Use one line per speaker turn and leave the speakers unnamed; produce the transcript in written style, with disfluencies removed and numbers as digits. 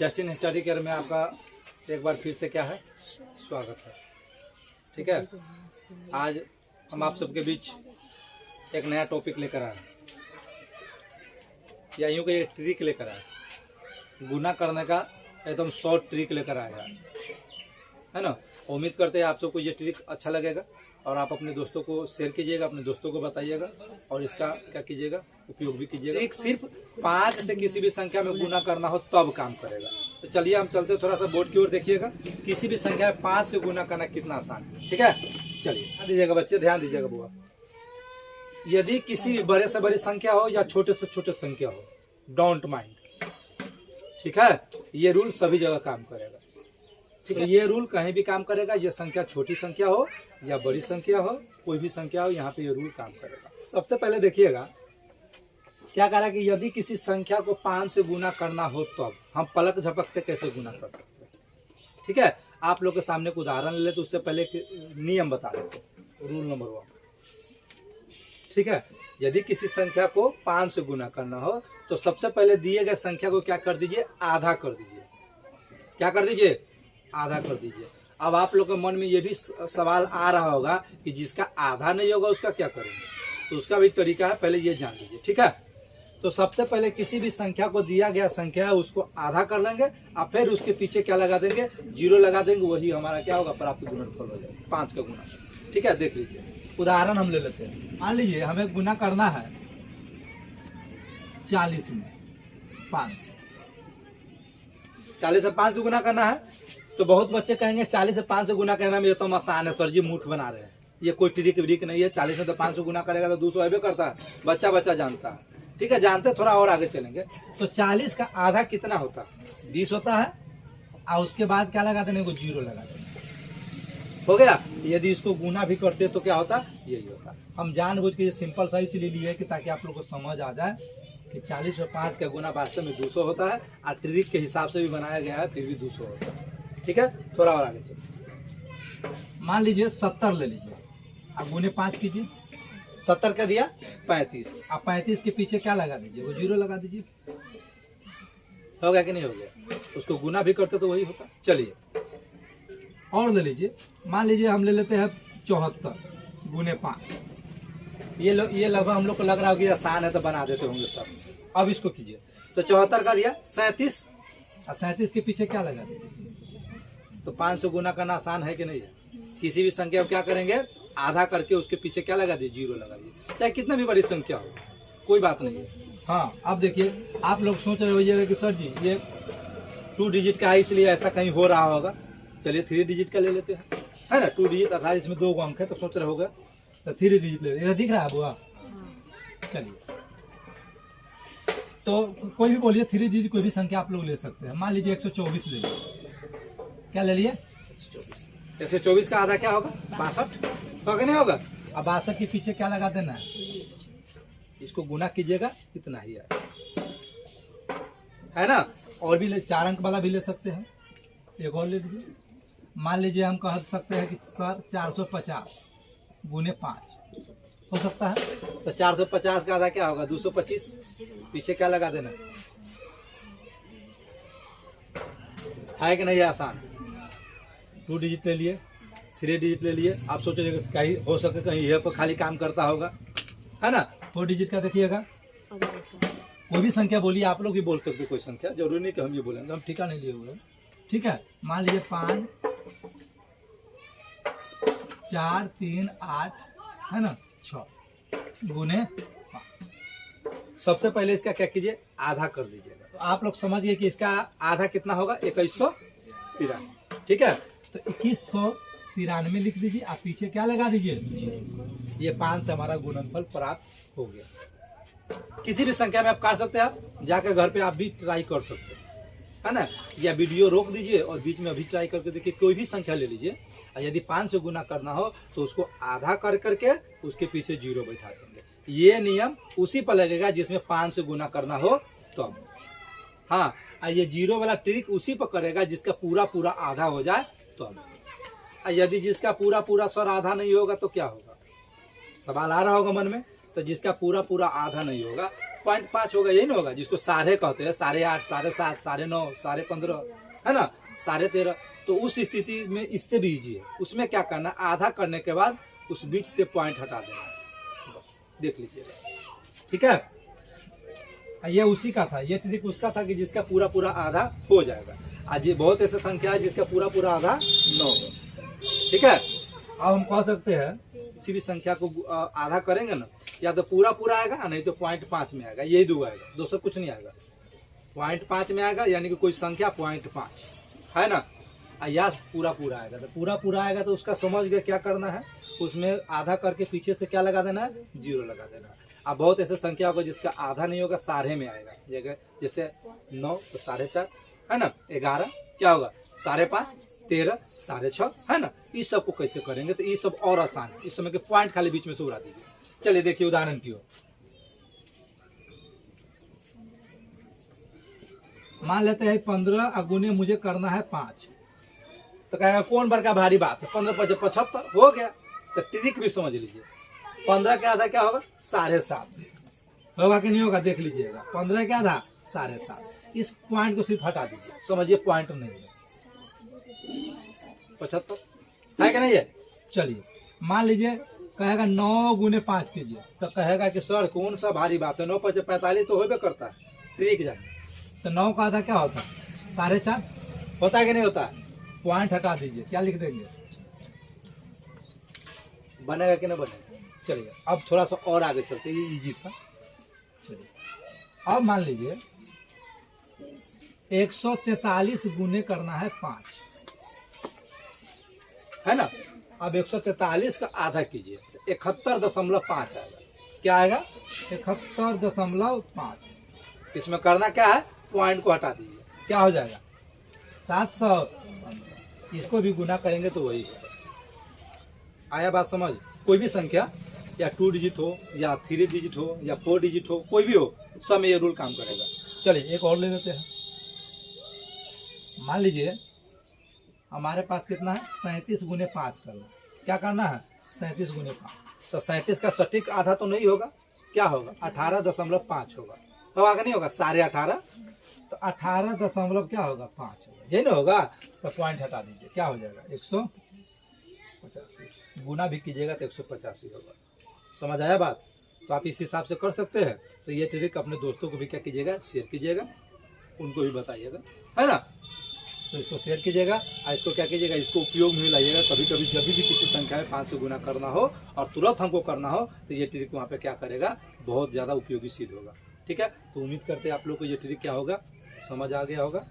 Justin study care में आपका एक बार फिर से क्या है स्वागत है। ठीक है, आज हम आप सबके बीच एक नया टॉपिक लेकर आए या यूँ कि एक ट्रिक लेकर आए, गुना करने का एकदम शॉर्ट ट्रिक लेकर आएगा, है ना। उम्मीद करते हैं आप सबको ये ट्रिक अच्छा लगेगा और आप अपने दोस्तों को शेयर कीजिएगा, अपने दोस्तों को बताइएगा और इसका क्या कीजिएगा, उपयोग भी कीजिएगा। एक सिर्फ 5 से किसी भी संख्या में गुना करना हो तब काम करेगा। तो चलिए हम चलते थोड़ा सा बोर्ड की ओर देखिएगा, किसी भी संख्या में 5 से गुना करना कितना आसान है। ठीक है, चलिए ध्यान दीजिएगा बच्चे, ध्यान दीजिएगा बुआ। यदि किसी भी बड़े से बड़ी संख्या हो या छोटे से छोटे संख्या हो, डोंट माइंड। ठीक है, ये रूल सभी जगह काम करेगा। ठीक है, ये रूल कहीं भी काम करेगा। ये संख्या छोटी संख्या हो या बड़ी संख्या हो, कोई भी संख्या हो, यहाँ पे ये रूल काम करेगा। सबसे पहले देखिएगा क्या कह रहा है कि यदि किसी संख्या को 5 से गुना करना हो तो अब हम पलक झपकते कैसे गुना कर सकते हैं। ठीक है, आप लोग के सामने एक उदाहरण ले तो उससे पहले नियम बता देते, रूल नंबर 1। ठीक है, यदि किसी संख्या को 5 से गुना करना हो तो सबसे पहले दिए गए संख्या को क्या कर दीजिए, आधा कर दीजिए। क्या कर दीजिए, आधा कर दीजिए। अब आप लोग के मन में ये भी सवाल आ रहा होगा कि जिसका आधा नहीं होगा उसका क्या करेंगे, तो उसका भी तरीका है, पहले ये जान लीजिए। ठीक है, तो सबसे पहले किसी भी संख्या को दिया गया संख्या है उसको आधा कर लेंगे और फिर उसके पीछे क्या लगा देंगे, 0 लगा देंगे। वही हमारा क्या होगा, प्राप्त गुणनफल हो जाएगा, 5 का गुना। ठीक है, देख लीजिए उदाहरण हम ले लेते हैं। मान लीजिए हमें गुना करना है 40 में 5, 40 से 5 से गुना करना है। तो बहुत बच्चे कहेंगे 40 से 5 से गुना करना में ये तो आसान है सर जी, मूर्ख बना रहे हैं, ये कोई ट्रिक व्रिक नहीं है। 40 में तो 5 से गुना करेगा तो 200 अबे करता है, बच्चा जानता है। ठीक है, जानते थोड़ा और आगे चलेंगे तो 40 का आधा कितना होता है, 20 होता है। और उसके बाद क्या लगा देने को, 0 लगा देने, हो गया। यदि इसको गुना भी करते तो क्या होता, यही होता। हम जानबूझ के ये सिंपल सा इसलिए लिए कि ताकि आप लोग को समझ आ जाए कि 40 और 5 का गुना वास्तव में 200 होता है और ट्रिक के हिसाब से भी बनाया गया है, फिर भी 200 होता है। ठीक है, थोड़ा और आगे चलिए। मान लीजिए 70 ले लीजिए, अब गुने 5 कीजिए। 70 का दिया 35, अब 35 के पीछे क्या लगा दीजिए, वो 0 लगा दीजिए। हो गया कि नहीं हो गया, उसको गुना भी करते तो वही होता। चलिए और ले लीजिए, मान लीजिए हम ले लेते हैं 74 गुने 5। ये लगभग हम लोग को लग रहा होगा आसान है तो बना देते होंगे सब। अब इसको कीजिए, तो 74 का दिया 37 और 37 के पीछे क्या लगा दीजिए। तो 5 से गुना करना आसान है कि नहीं है। किसी भी संख्या को क्या करेंगे, आधा करके उसके पीछे क्या लगा दिए, 0 लगा दिए, चाहे कितना भी बड़ी संख्या हो, कोई बात नहीं है। हाँ, अब देखिए आप लोग सोच रहे होइएगा कि सर जी ये 2 डिजिट का है इसलिए ऐसा कहीं हो रहा होगा। चलिए 3 डिजिट का ले लेते हैं, है ना। 2 डिजिट 28 में 2 अंक है तो सोच रहे होगा तो 3 डिजिट ले लेते, दिख रहा है बुआ। चलिए तो कोई भी बोलिए 3 डिजिट कोई भी संख्या आप लोग ले सकते हैं। मान लीजिए 124 ले लीजिए, क्या ले लिए 124 का आधा क्या होगा, 62 होगा नहीं होगा। अब 62 के पीछे क्या लगा देना है, इसको गुना कीजिएगा इतना ही है ना। और भी 4 अंक वाला भी ले सकते हैं, एक और ले लीजिए। मान लीजिए हम कह सकते हैं कि सर 450 गुने 5 हो सकता है, तो 450 का आधा क्या होगा, 225, पीछे क्या लगा देना है कि नहीं है, आसान। 2 डिजिट ले लिए, 3 डिजिट ले लिए। आप सोचेंगे कहीं हो सके कहीं यह पर खाली काम करता होगा, है ना। 4 डिजिट का देखिएगा, कोई भी संख्या बोलिए, आप लोग भी बोल सकते कोई संख्या, जरूरी नहीं कि हम ये बोलेंगे, हम ठिका नहीं लिए हुए। ठीक है, मान लीजिए 5 4 3 8 है ना 6 गुने 5। सबसे पहले इसका क्या कीजिए, आधा कर दीजिएगा। तो आप लोग समझिए कि इसका आधा कितना होगा, 2193। ठीक है, तो 2193 लिख दीजिए, आप पीछे क्या लगा दीजिए, ये 5 से हमारा गुणनफल प्राप्त हो गया। किसी भी संख्या में आप काट सकते हैं, आप जाकर घर पे आप भी ट्राई कर सकते हैं, है ना। या वीडियो रोक दीजिए और बीच में अभी ट्राई करके देखिए, कोई भी संख्या ले लीजिए और यदि 5 से गुना करना हो तो उसको आधा कर करके उसके पीछे 0 बैठा देंगे। ये नियम उसी पर लगेगा जिसमें 5 से गुना करना हो तो। हाँ, ये 0 वाला ट्रिक उसी पर करेगा जिसका पूरा आधा हो जाए तो। यदि जिसका पूरा सर आधा नहीं होगा तो क्या होगा, सवाल आ रहा होगा मन में। तो जिसका पूरा पूरा आधा नहीं होगा 0.5 होगा, यही ना होगा, जिसको साढ़े कहते हैं, 8.5, 7.5, 9.5, 15.5, है ना, 13.5। तो उस स्थिति में इससे भी इजी है। उसमें क्या करना, आधा करने के बाद उस बीच से पॉइंट हटा देना, बस देख लीजिएगा। ठीक है, ये उसी का था, ये ट्रिक उसका था कि जिसका पूरा पूरा आधा हो जाएगा। आज ये बहुत ऐसे संख्या है जिसका पूरा पूरा आधा 9 हो। ठीक है, अब हम कह सकते हैं किसी भी संख्या को आधा करेंगे ना, या तो पूरा पूरा आएगा नहीं तो 0.5 में आएगा, यही दो आएगा, दोस्तों कुछ नहीं आएगा। 0.5 में आएगा यानी कि कोई संख्या 0.5 है ना, या पूरा पूरा आएगा। तो पूरा पूरा आएगा तो उसका समझ गए क्या करना है, उसमें आधा करके पीछे से क्या लगा देना है, 0 लगा देना है। अब बहुत ऐसे संख्या होगा जिसका आधा नहीं होगा, साढ़े में आएगा, जैसे 9 तो 4.5 है ना, 11 क्या होगा 5.5, 13 6.5 है ना। इस सब को कैसे करेंगे, तो ये सब और आसान है। इस समय के पॉइंट खाली बीच में से उड़ा दीजिए। चलिए देखिए उदाहरण की ओर, मान लेते हैं 15 अगुने मुझे करना है 5, तो कहेगा कौन बड़का भारी बात है, 15 × 5 = 75 हो गया। तो ट्रिक भी समझ लीजिए, 15 के आधा क्या होगा 7.5 होगा कि नहीं होगा, देख लीजिएगा। 15 के आधा 7.5, इस पॉइंट को सिर्फ हटा दीजिए, समझिए पॉइंट नहीं है, 75 है कि नहीं है। चलिए मान लीजिए कहेगा 9 × 5 कीजिए, तो कहेगा कि सर कौन सा भारी बात है, 9 × 5 = 45 तो होबे करता है। ट्रिक जानिए, तो 9 का आधा क्या होता है 4.5 होता है कि नहीं होता है। पॉइंट हटा दीजिए, क्या लिख देंगे, बनेगा कि नहीं बनेगा। चलिए अब थोड़ा सा और आगे चलते, ये इजी था। चलिए अब मान लीजिए 143 गुने करना है 5, है ना। अब 143 का आधा कीजिए, 71.5 आएगा। क्या आएगा 71.5। इसमें करना क्या है, पॉइंट को हटा दीजिए, क्या हो जाएगा 700। इसको भी गुना करेंगे तो वही है। आया बात समझ। कोई भी संख्या या 2 डिजिट हो या 3 डिजिट हो या 4 डिजिट हो, कोई भी हो, सब में ये रूल काम करेगा। चलिए एक और ले लेते हैं। मान लीजिए हमारे पास कितना है 37 × 5 करना। क्या करना है 37 × 5। तो 37 का सटीक आधा तो नहीं होगा, क्या होगा 18.5 होगा, तो आगे नहीं होगा 18.5, तो 18 क्या होगा 5 होगा, यही ना होगा। तो पॉइंट हटा दीजिए, क्या हो जाएगा 185। गुना भी कीजिएगा तो 185 होगा। समझ आया बात। तो आप इस हिसाब से कर सकते हैं। तो ये ट्रिक अपने दोस्तों को भी क्या कीजिएगा, शेयर कीजिएगा, उनको भी बताइएगा, है ना। तो इसको शेयर कीजिएगा और इसको क्या कीजिएगा, इसको उपयोग में लाइएगा। कभी कभी जब भी किसी संख्या में 5 से गुना करना हो और तुरंत हमको करना हो, तो ये ट्रिक वहाँ पे क्या करेगा, बहुत ज़्यादा उपयोगी सिद्ध होगा। ठीक है, तो उम्मीद करते हैं आप लोग को ये ट्रिक क्या होगा, समझ आ गया होगा।